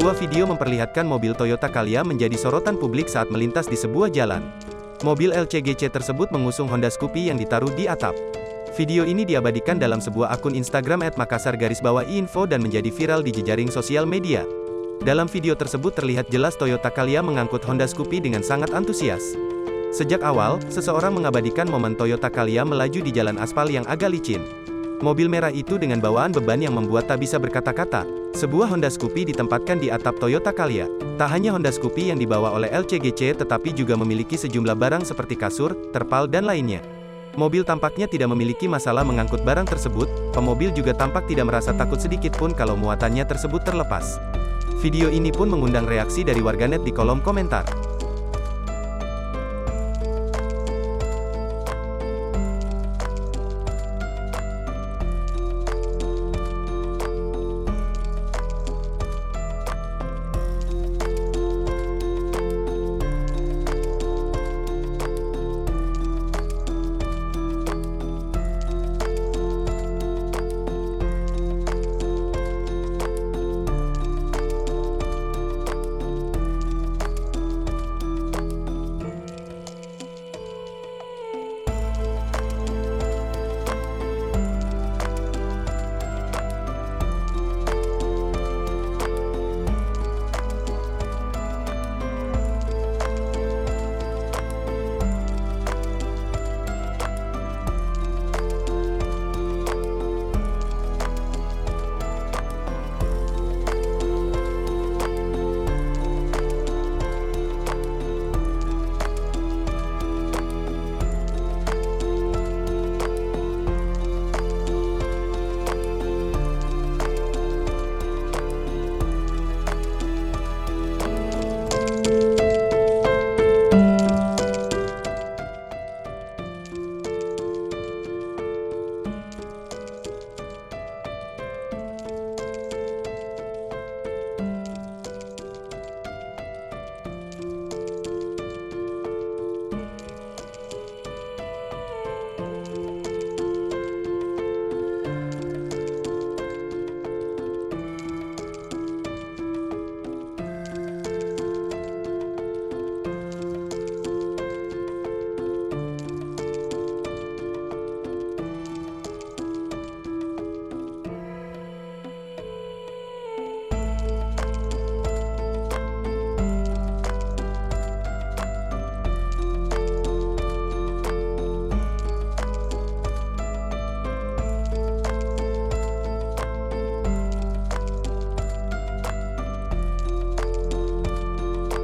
Sebuah video memperlihatkan mobil Toyota Calya menjadi sorotan publik saat melintas di sebuah jalan. Mobil LCGC tersebut mengusung Honda Scoopy yang ditaruh di atap. Video ini diabadikan dalam sebuah akun Instagram @makassar_info dan menjadi viral di jejaring sosial media. Dalam video tersebut terlihat jelas Toyota Calya mengangkut Honda Scoopy dengan sangat antusias. Sejak awal, seseorang mengabadikan momen Toyota Calya melaju di jalan aspal yang agak licin. Mobil merah itu dengan bawaan beban yang membuat tak bisa berkata-kata. Sebuah Honda Scoopy ditempatkan di atap Toyota Calya. Tak hanya Honda Scoopy yang dibawa oleh LCGC tetapi juga memiliki sejumlah barang seperti kasur, terpal dan lainnya. Mobil tampaknya tidak memiliki masalah mengangkut barang tersebut, pemobil juga tampak tidak merasa takut sedikit pun kalau muatannya tersebut terlepas. Video ini pun mengundang reaksi dari warganet di kolom komentar.